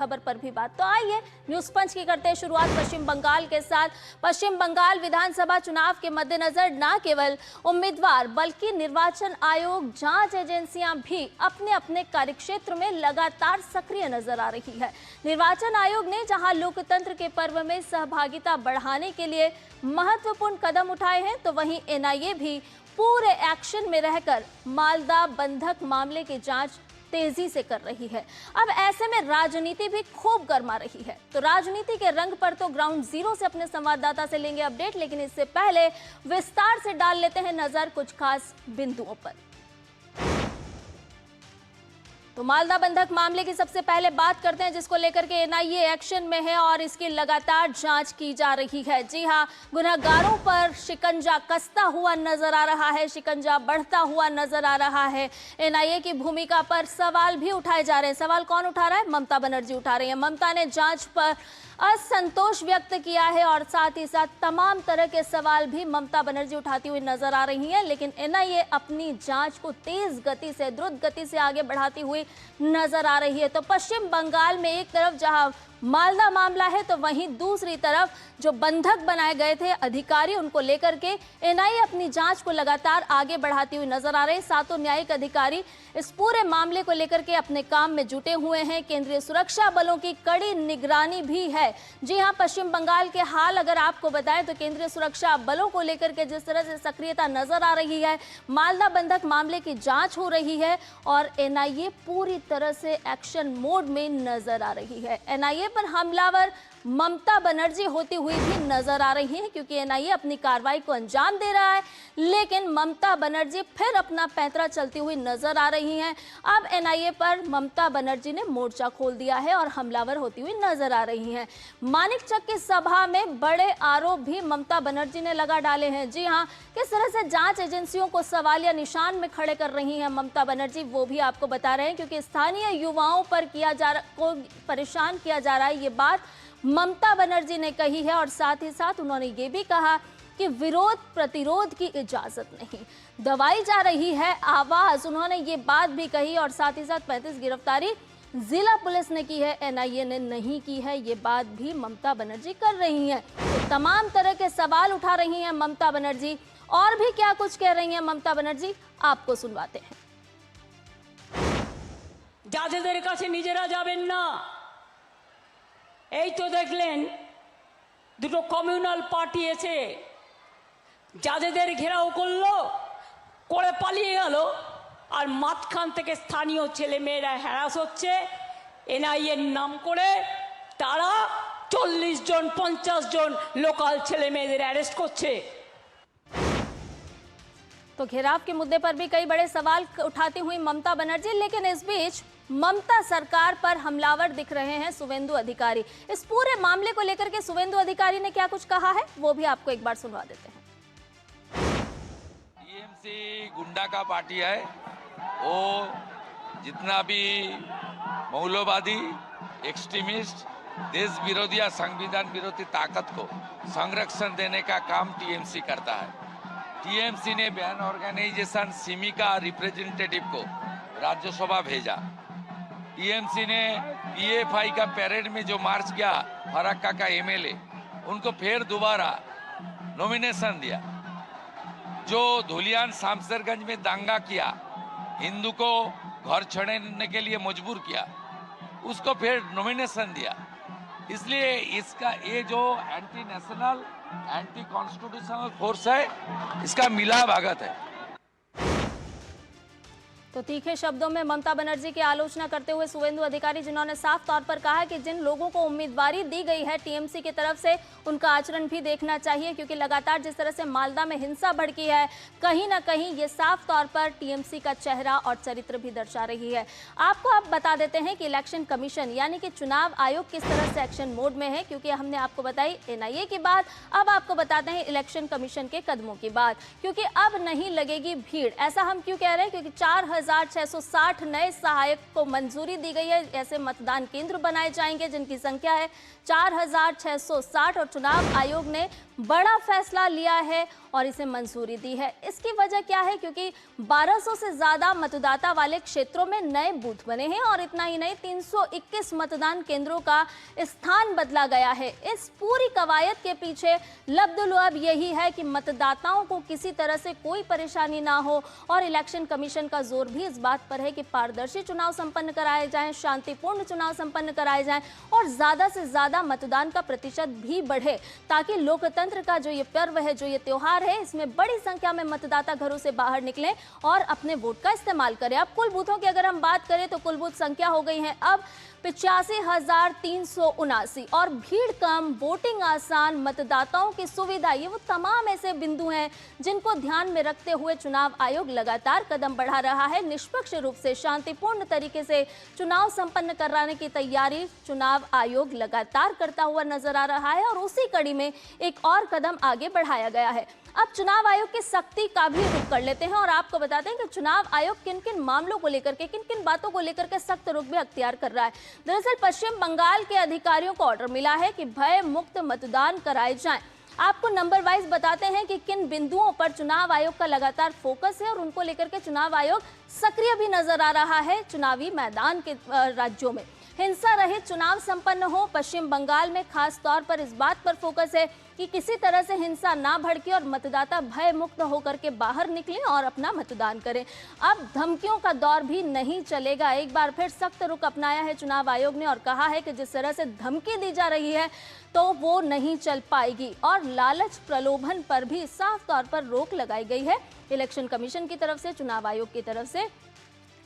खबर पर भी बात। तो आइए न्यूज पंच की करते हैं शुरुआत पश्चिम बंगाल के साथ। पश्चिम बंगाल विधानसभा चुनाव के मद्देनजर न केवल उम्मीदवार बल्कि निर्वाचन आयोग, जांच एजेंसियां भी अपने अपने कार्यक्षेत्र में लगातार सक्रिय नजर आ रही है। निर्वाचन आयोग ने जहां लोकतंत्र के पर्व में सहभागिता बढ़ाने के लिए महत्वपूर्ण कदम उठाए हैं, तो वहीं एनआईए भी पूरे एक्शन में रहकर मालदा बंधक मामले की जांच तेजी से कर रही है। अब ऐसे में राजनीति भी खूब गर्मा रही है। तो राजनीति के रंग पर तो ग्राउंड जीरो से अपने संवाददाता से लेंगे अपडेट, लेकिन इससे पहले विस्तार से डाल लेते हैं नजर कुछ खास बिंदुओं पर। तो मालदा बंधक मामले की सबसे पहले बात करते हैं, जिसको लेकर के एनआईए एक्शन में है और इसकी लगातार जांच की जा रही है। जी हां, गुनहगारों पर शिकंजा कसता हुआ नजर आ रहा है, शिकंजा बढ़ता हुआ नजर आ रहा है। एनआईए की भूमिका पर सवाल भी उठाए जा रहे हैं। सवाल कौन उठा रहा है? ममता बनर्जी उठा रही है। ममता ने जांच पर असंतोष व्यक्त किया है और साथ ही साथ तमाम तरह के सवाल भी ममता बनर्जी उठाती हुई नजर आ रही हैं, लेकिन एनआईए अपनी जांच को तेज गति से, द्रुत गति से आगे बढ़ाती हुई नजर आ रही है। तो पश्चिम बंगाल में एक तरफ जहां मालदा मामला है, तो वहीं दूसरी तरफ जो बंधक बनाए गए थे अधिकारी, उनको लेकर के एनआईए अपनी जांच को लगातार आगे बढ़ाती हुई नजर आ रही है। सातों न्यायिक अधिकारी इस पूरे मामले को लेकर के अपने काम में जुटे हुए हैं। केंद्रीय सुरक्षा बलों की कड़ी निगरानी भी है। जी हां, पश्चिम बंगाल के हाल अगर आपको बताएं तो केंद्रीय सुरक्षा बलों को लेकर के जिस तरह से सक्रियता नजर आ रही है, मालदा बंधक मामले की जांच हो रही है और एनआईए पूरी तरह से एक्शन मोड में नजर आ रही है। एनआईए पर हमलावर ममता बनर्जी होती हुई भी नजर आ रही है, क्योंकि एनआईए अपनी कार्रवाई को अंजाम दे रहा है, लेकिन ममता बनर्जी फिर अपना पैंतरा चलती हुई नजर आ रही हैं। अब एनआईए पर ममता बनर्जी ने मोर्चा खोल दिया है और हमलावर होती हुई नजर आ रही हैं। मानिकचक की सभा में बड़े आरोप भी ममता बनर्जी ने लगा डाले हैं। जी हां, किस तरह से जांच एजेंसियों को सवालिया निशान में खड़े कर रही हैं ममता बनर्जी, वो भी आपको बता रहे हैं, क्योंकि स्थानीय युवाओं पर को परेशान किया जा रहा है, ये बात ममता बनर्जी ने कही है। और साथ ही साथ उन्होंने ये भी कहा कि विरोध प्रतिरोध की इजाजत नहीं, दबाई जा रही है आवाज, उन्होंने ये बात भी कही। और साथ ही साथ 35 गिरफ्तारी जिला पुलिस ने की है, एनआईए ने नहीं की है, ये बात भी ममता बनर्जी कर रही हैं। तो तमाम तरह के सवाल उठा रही हैं ममता बनर्जी। और भी क्या कुछ कह रही हैं ममता बनर्जी, आपको सुनवाते हैं। যাদের কাছে নিজেরা যাবেন না, এই তো দেখলেন দুটো কমিউনাল পার্টি এসে যাদের ঘেরাও করলো, করে পালিয়ে গেল, আর মাঝখান থেকে স্থানীয় ছেলেমেয়েরা হ্যারাস হচ্ছে এনআইএর নাম করে। তারা 40 জন 50 জন লোকাল ছেলেমেয়েদের অ্যারেস্ট করছে। तो घेराव के मुद्दे पर भी कई बड़े सवाल उठाती हुई ममता बनर्जी, लेकिन इस बीच ममता सरकार पर हमलावर दिख रहे हैं शुवेंदु अधिकारी। इस पूरे मामले को लेकर के शुवेंदु अधिकारी ने क्या कुछ कहा है, वो भी आपको एक बार सुनवा देते हैं। टीएमसी गुंडा का पार्टी है, वो जितना भी मौलवादी, एक्सट्रीमिस्ट, देश विरोधी या संविधान विरोधी ताकत को संरक्षण देने का काम टीएमसी करता है। टीएमसी ने बहन ऑर्गेनाइजेशन सिमी का रिप्रेजेंटेटिव को राज्यसभा भेजा। टीएमसी ने पीएफआई का पैरेड में जो मार्च किया, फरक्का का एमएलए, उनको फिर दोबारा नॉमिनेशन दिया। जो धुलियान शामसरगंज में दंगा किया, हिंदू को घर छोड़ने के लिए मजबूर किया, उसको फिर नॉमिनेशन दिया। इसलिए इसका ये जो anti national, anti constitutional force है, इसका मिला भागत है। तो तीखे शब्दों में ममता बनर्जी की आलोचना करते हुए शुवेंदु अधिकारी, जिन्होंने साफ तौर पर कहा कि जिन लोगों को उम्मीदवारी दी गई है टीएमसी की तरफ से, उनका आचरण भी देखना चाहिए, क्योंकि लगातार जिस तरह से मालदा में हिंसा भड़की है, कहीं ना कहीं ये साफ तौर पर टीएमसी का चेहरा और चरित्र भी दर्शा रही है। आपको अब बता देते हैं कि इलेक्शन कमीशन यानी कि चुनाव आयोग किस तरह से एक्शन मोड में है, क्योंकि हमने आपको बताई एनआईए की बात, अब आपको बताते हैं इलेक्शन कमीशन के कदमों की बात, क्योंकि अब नहीं लगेगी भीड़। ऐसा हम क्यों कह रहे हैं? क्योंकि 4660 नए सहायक को मंजूरी दी गई है। ऐसे मतदान केंद्र बनाए जाएंगे जिनकी संख्या है 4660 और चुनाव आयोग ने बड़ा फैसला लिया है और इसे मंजूरी दी है। इसकी वजह क्या है? क्योंकि 1200 से ज्यादा मतदाता वाले क्षेत्रों में नए बूथ बने हैं और इतना ही नहीं 321 मतदान केंद्रों का स्थान बदला गया है। इस पूरी कवायद के पीछे लब्ध-लुअब यही है कि मतदाताओं को किसी तरह से कोई परेशानी ना हो और इलेक्शन कमीशन का जोर भी इस बात पर है कि पारदर्शी चुनाव संपन्न कराए जाएं, शांतिपूर्ण चुनाव संपन्न कराए जाएं और ज्यादा से ज्यादा मतदान का प्रतिशत भी बढ़े, ताकि लोकतंत्र का जो ये पर्व है, जो ये त्योहार है, इसमें बड़ी संख्या में मतदाता घरों से बाहर निकलें और अपने वोट का इस्तेमाल करें। अब कुल बूथों की अगर हम बात करें तो कुल बूथ संख्या हो गई है अब 85,379 और भीड़ कम, वोटिंग आसान, मतदाताओं की सुविधा, ये वो तमाम ऐसे बिंदु हैं जिनको ध्यान में रखते हुए चुनाव आयोग लगातार कदम बढ़ा रहा है। निष्पक्ष रूप से शांतिपूर्ण तरीके से चुनाव संपन्न कराने की तैयारी चुनाव आयोग लगातार करता हुआ नजर आ रहा है और उसी कड़ी में एक और कदम आगे बढ़ाया गया है। अब चुनाव आयोग की सख्ती का भी रुख कर लेते हैं और आपको बताते हैं कि चुनाव आयोग किन किन मामलों को लेकर के, किन किन बातों को लेकर के सख्त रुख भी अख्तियार कर रहा है। दरअसल पश्चिम बंगाल के अधिकारियों को ऑर्डर मिला है कि भय मुक्त मतदान कराए जाएं। आपको नंबर वाइज बताते हैं कि किन बिंदुओं पर चुनाव आयोग का लगातार फोकस है और उनको लेकर के चुनाव आयोग सक्रिय भी नजर आ रहा है। चुनावी मैदान के राज्यों में हिंसा रहित चुनाव संपन्न हो। पश्चिम बंगाल में खास तौर पर इस बात पर फोकस है कि किसी तरह से हिंसा ना भड़के और मतदाता भय मुक्त होकर के बाहर निकलें और अपना मतदान करें। अब धमकियों का दौर भी नहीं चलेगा। एक बार फिर सख्त रुख अपनाया है चुनाव आयोग ने और कहा है कि जिस तरह से धमकी दी जा रही है तो वो नहीं चल पाएगी और लालच प्रलोभन पर भी साफ तौर पर रोक लगाई गई है इलेक्शन कमीशन की तरफ से, चुनाव आयोग की तरफ से।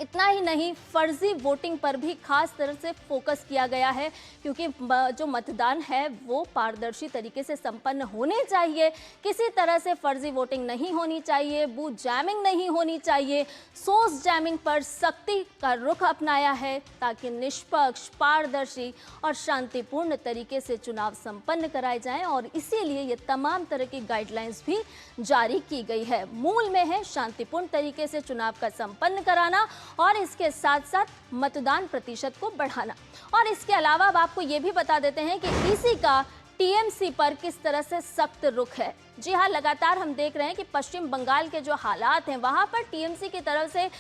इतना ही नहीं, फर्जी वोटिंग पर भी खास तरह से फोकस किया गया है क्योंकि जो मतदान है वो पारदर्शी तरीके से संपन्न होने चाहिए। किसी तरह से फर्जी वोटिंग नहीं होनी चाहिए, बूथ जैमिंग नहीं होनी चाहिए। सोर्स जैमिंग पर सख्ती का रुख अपनाया है ताकि निष्पक्ष, पारदर्शी और शांतिपूर्ण तरीके से चुनाव संपन्न कराए जाएं और इसीलिए ये तमाम तरह की गाइडलाइंस भी जारी की गई है। मूल में है शांतिपूर्ण तरीके से चुनाव का संपन्न कराना और इसके साथ साथ मतदान प्रतिशत को बढ़ाना। और इसके अलावा अब आपको ये भी बता देते हैं कि इसी का टीएमसी पर किस तरह से सख्त रुख है। जी हाँ, लगातार हम देख रहे हैं कि पश्चिम बंगाल के जो हालात हैं वहां पर टीएमसी की तरफ से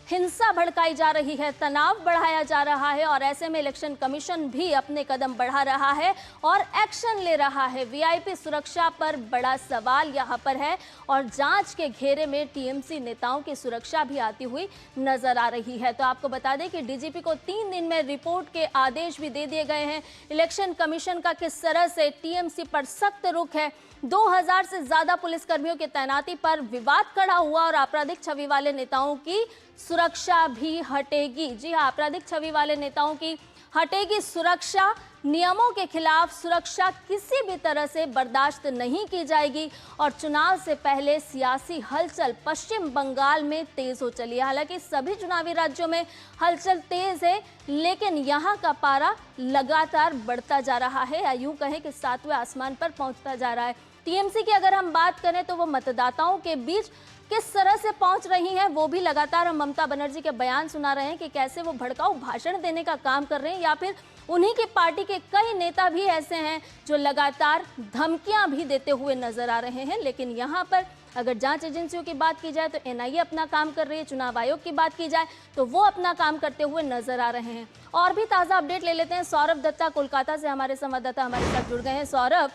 हिंसा भड़काई जा रही है, तनाव बढ़ाया जा रहा है और ऐसे में इलेक्शन कमीशन भी अपने कदम बढ़ा रहा है और एक्शन ले रहा है। वीआईपी सुरक्षा पर बड़ा सवाल यहाँ पर है और जांच के घेरे में टीएमसी नेताओं की सुरक्षा भी आती हुई नजर आ रही है। तो आपको बता दें कि डीजीपी को 3 दिन में रिपोर्ट के आदेश भी दे दिए गए हैं। इलेक्शन कमीशन का किस तरह से टीएमसी पर सख्त रुख है। 2000 से ज्यादा पुलिसकर्मियों की तैनाती पर विवाद खड़ा हुआ और आपराधिक छवि वाले नेताओं की सुरक्षा भी हटेगी। जी हाँ, आपराधिक छवि वाले नेताओं की हटेगी सुरक्षा। नियमों के खिलाफ सुरक्षा किसी भी तरह से बर्दाश्त नहीं की जाएगी और चुनाव से पहले सियासी हलचल पश्चिम बंगाल में तेज हो चली है। हालांकि सभी चुनावी राज्यों में हलचल तेज है लेकिन यहाँ का पारा लगातार बढ़ता जा रहा है या यूं कहें कि 7वें आसमान पर पहुंचता जा रहा है। टीएमसी की अगर हम बात करें तो वो मतदाताओं के बीच किस तरह से पहुंच रही हैं वो भी लगातार हम ममता बनर्जी के बयान सुना रहे हैं कि कैसे वो भड़काऊ भाषण देने का काम कर रहे हैं या फिर उन्हीं की पार्टी के कई नेता भी ऐसे हैं जो लगातार धमकियां भी देते हुए नजर आ रहे हैं। लेकिन यहाँ पर अगर जांच एजेंसियों की बात की जाए तो एनआईए अपना काम कर रही है, चुनाव आयोग की बात की जाए तो वो अपना काम करते हुए नजर आ रहे हैं। और भी ताज़ा अपडेट ले लेते हैं। सौरभ दत्ता कोलकाता से हमारे संवाददाता हमारे साथ जुड़ गए हैं। सौरभ,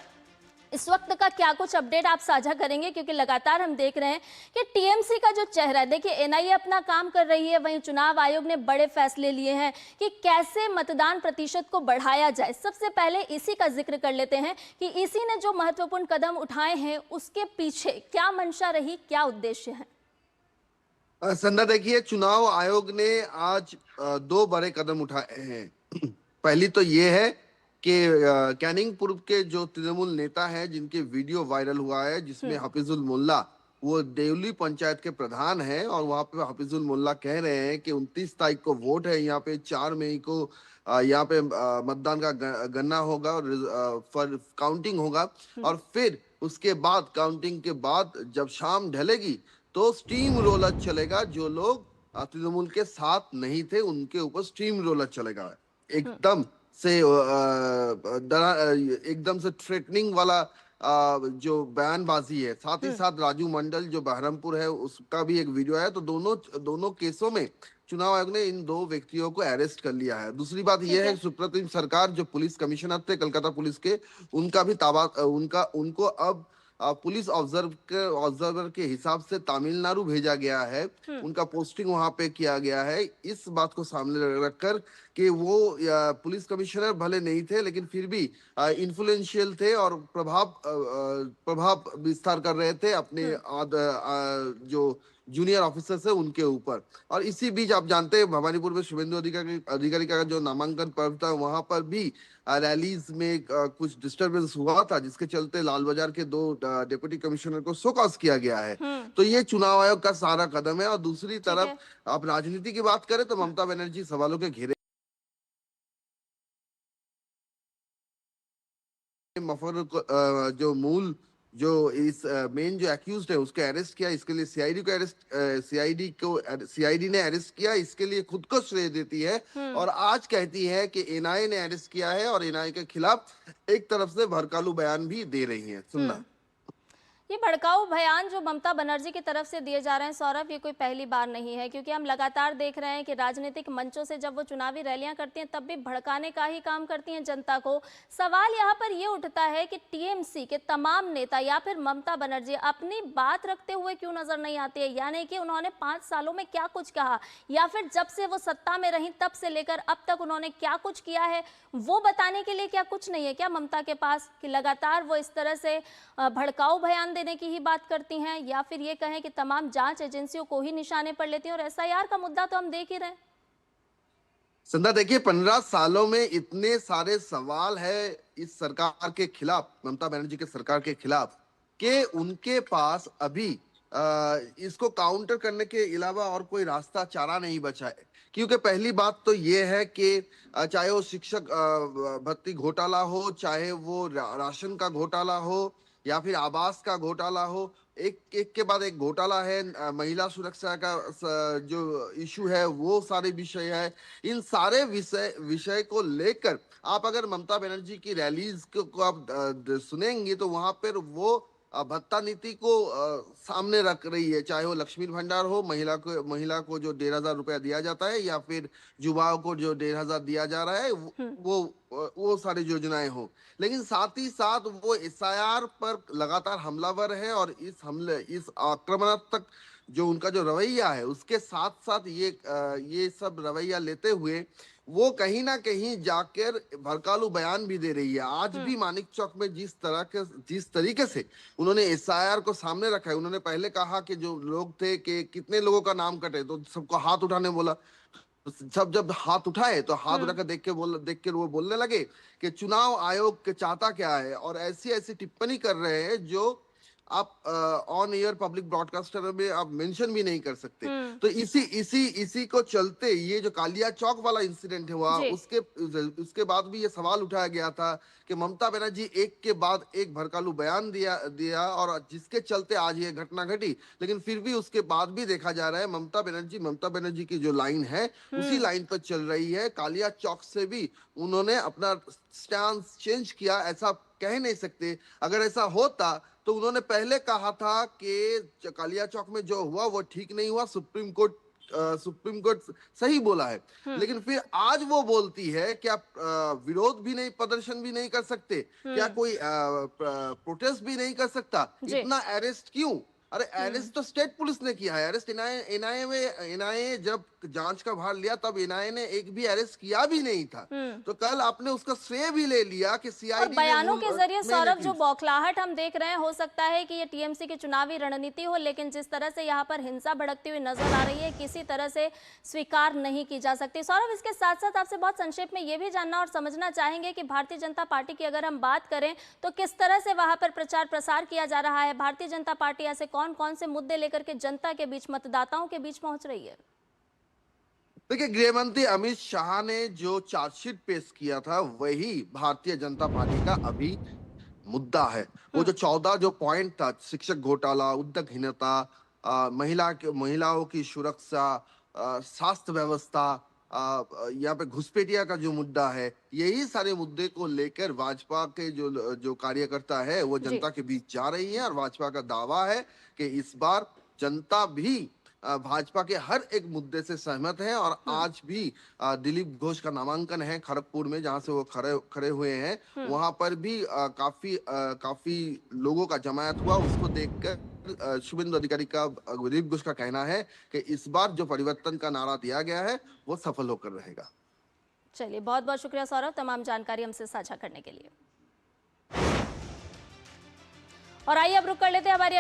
इस वक्त का क्या कुछ अपडेट आप साझा करेंगे क्योंकि लगातार हम देख रहे हैं कि टीएमसी का जो चेहरा है, देखिए एनआईए अपना काम कर रही है, वहीं चुनाव आयोग ने बड़े फैसले लिए हैं कि कैसे मतदान प्रतिशत को बढ़ाया जाए। सबसे पहले इसी का जिक्र कर लेते हैं कि इसी ने जो महत्वपूर्ण कदम उठाए हैं उसके पीछे क्या मंशा रही, क्या उद्देश्य है। संध्या, देखिए चुनाव आयोग ने आज 2 बड़े कदम उठाए हैं। पहली तो ये है कि कैनिंग पूर्व के जो तृणमूल नेता है जिनके वीडियो वायरल हुआ है जिसमें हफीजुल मोल्ला, वो देवली पंचायत के प्रधान है और वहां पे हफीजुल मोल्ला कह रहे हैं कि 29 तारीख को वोट है, यहाँ पे 4 मई को यहाँ पे मतदान का गणना होगा और काउंटिंग होगा और फिर उसके बाद काउंटिंग के बाद जब शाम ढलेगी तो स्टीम रोलर चलेगा। जो लोग तृणमूल के साथ नहीं थे उनके ऊपर स्टीम रोलर चलेगा। एकदम से थ्रेटनिंग वाला जो बयानबाजी है, साथ ही साथ राजू मंडल जो बहरमपुर है उसका भी एक वीडियो है। तो दोनों दोनों केसों में चुनाव आयोग ने इन दो व्यक्तियों को अरेस्ट कर लिया है। दूसरी बात ठीक यह है है। कि सुप्रीम सरकार जो पुलिस कमिश्नर थे कलकत्ता पुलिस के, उनका भी ताबा उनको अब पुलिस ऑब्जर्वर के हिसाब से तमिलनाडु भेजा गया है। उनका पोस्टिंग वहां पे किया गया है। इस बात को सामने रखकर कि वो पुलिस कमिश्नर भले नहीं थे लेकिन फिर भी इन्फ्लुएंशियल थे और प्रभाव विस्तार कर रहे थे अपने जो जूनियर ऑफिसर है उनके ऊपर। और इसी बीच आप जानते हैं भवानीपुर में शुभेंदु अधिकारी का जो नामांकन पर्व था वहां पर भी रैलीज में कुछ डिस्टरबेंस हुआ था, जिसके चलते लाल बाजार के दो डिप्टी कमिश्नर को शोकॉज किया गया है। तो ये चुनाव आयोग का सारा कदम है। और दूसरी तरफ आप राजनीति की बात करें तो ममता बनर्जी सवालों के घेरे मफर जो मूल जो इस मेन जो एक्यूज्ड है उसके अरेस्ट किया, इसके लिए सीआईडी ने अरेस्ट किया, इसके लिए खुद को श्रेय देती है। और आज कहती है कि एनआईए ने अरेस्ट किया है और एनआईए के खिलाफ एक तरफ से भड़कालू बयान भी दे रही है। सुनना ये भड़काऊ बयान जो ममता बनर्जी की तरफ से दिए जा रहे हैं सौरभ, ये कोई पहली बार नहीं है, क्योंकि हम लगातार देख रहे हैं कि राजनीतिक मंचों से जब वो चुनावी रैलियां करती हैं तब भी भड़काने का ही काम करती हैं जनता को। सवाल यहाँ पर ये उठता है कि टीएमसी के तमाम नेता या फिर ममता बनर्जी अपनी बात रखते हुए क्यों नजर नहीं आती है, यानी कि उन्होंने 5 सालों में क्या कुछ कहा या फिर जब से वो सत्ता में रही तब से लेकर अब तक उन्होंने क्या कुछ किया है, वो बताने के लिए क्या कुछ नहीं है क्या ममता के पास कि लगातार वो इस तरह से भड़काऊ बयान देने की ही बात करती हैं, या फिर ये कहें कि तमाम जांच एजेंसियों को ही निशाने पर लेती हैं। और एसआईआर का मुद्दा तो हम देख ही रहे हैं। संध्या देखिए, 15 सालों में इतने सारे सवाल है इस सरकार के खिलाफ, ममता बनर्जी के सरकार के खिलाफ, कि उनके पास अभी इसको काउंटर करने के अलावा और कोई रास्ता चारा नहीं बचा है। क्योंकि पहली बात तो ये है कि चाहे वो शिक्षक भर्ती घोटाला हो, चाहे वो राशन का घोटाला हो या फिर आवास का घोटाला हो, एक एक के बाद एक घोटाला है। महिला सुरक्षा का जो इशू है वो सारे विषय है। इन सारे विषय को लेकर आप अगर ममता बनर्जी की रैलीज को आप सुनेंगे तो वहां पर वो भत्ता नीति को सामने रख रही है। चाहे वो लक्ष्मी भंडार हो, महिला को जो 1,500 रुपया दिया जाता है, या फिर युवाओं को जो 1,500 दिया जा रहा है, वो सारी योजनाएं हो। लेकिन साथ ही साथ वो एसआईआर पर लगातार हमलावर है और इस आक्रामणात्मक जो उनका जो रवैया है उसके साथ साथ ये सब रवैया लेते हुए वो कहीं ना कहीं जाकर भड़कालू बयान भी दे रही है। आज भी मानिक चौक में जिस तरीके से उन्होंने एसआईआर को सामने रखा है, उन्होंने पहले कहा कि जो लोग थे कि कितने लोगों का नाम कटे, तो सबको हाथ उठाने बोला। सब जब हाथ उठाए तो हाथ उठाकर देख के वो बोलने लगे कि चुनाव आयोग के चाहता क्या है, और ऐसी ऐसी टिप्पणी कर रहे हैं जो आप ऑन एयर पब्लिक ब्रॉडकास्टर में आप मेंशन भी नहीं कर सकते। तो इसी को चलते ये जो कालिया चौक वाला इंसिडेंट हुआ, उसके बाद भी ये सवाल उठाया गया था कि ममता बनर्जी एक के बाद एक भड़कालू बयान दिया और जिसके चलते आज ये घटना घटी। लेकिन फिर भी उसके बाद भी देखा जा रहा है ममता बनर्जी की जो लाइन है उसी लाइन पर चल रही है। कालिया चौक से भी उन्होंने अपना स्टैंड चेंज किया, ऐसा कह नहीं सकते। अगर ऐसा होता तो उन्होंने पहले कहा था कि कालिया चौक में जो हुआ वो ठीक नहीं हुआ, सुप्रीम कोर्ट सही बोला है। लेकिन फिर आज वो बोलती है कि आप विरोध भी नहीं, प्रदर्शन भी नहीं कर सकते, क्या कोई प्रोटेस्ट भी नहीं कर सकता, इतना अरेस्ट क्यों? अरे अरेस्ट तो स्टेट पुलिस ने किया है। अरेस्ट एनआईए जब जांच का भार लिया तब एनआईए ने एक भी अरेस्ट किया भी नहीं था। तो कल आपने उसका श्रेय भी ले लिया कि सीआईडी बयानों के जरिए सौरभ जो बौखलाहट हम देख रहे हैं, हो सकता है कि ये टीएमसी की चुनावी रणनीति हो, लेकिन जिस तरह से यहाँ पर हिंसा भड़कती हुई नजर आ रही है किसी तरह से स्वीकार नहीं की जा सकती। सौरभ, इसके साथ साथ आपसे बहुत संक्षेप में ये भी जानना और समझना चाहेंगे कि भारतीय जनता पार्टी की अगर हम बात करें तो किस तरह से वहां पर प्रचार प्रसार किया जा रहा है। भारतीय जनता पार्टी ऐसे कौन कौन से मुद्दे लेकर के जनता के बीच, मतदाताओं के बीच पहुंच रही है? देखिए, गृह मंत्री अमित शाह ने जो चार्जशीट पेश किया था वही भारतीय जनता पार्टी का अभी मुद्दा है। वो जो 14 जो पॉइंट था, शिक्षक घोटाला, उद्योगहीनता, महिलाओं की सुरक्षा, स्वास्थ्य व्यवस्था, यहाँ पे घुसपैठिया का जो मुद्दा है, यही सारे मुद्दे को लेकर भाजपा के जो जो कार्यकर्ता है वो जनता के बीच जा रही है। और भाजपा का दावा है कि इस बार जनता भी भाजपा के हर एक मुद्दे से सहमत है। और आज भी दिलीप घोष का नामांकन है खड़गपुर में, जहां से वो खड़े हुए हैं, वहां पर भी काफी लोगों का जमायत हुआ। उसको देखकर शुभेंदु अधिकारी का, दिलीप घोष का कहना है कि इस बार जो परिवर्तन का नारा दिया गया है वो सफल होकर रहेगा। चलिए, बहुत बहुत शुक्रिया सौरभ, तमाम जानकारी हमसे साझा करने के लिए। और आइए अब रुक कर लेते हैं हमारी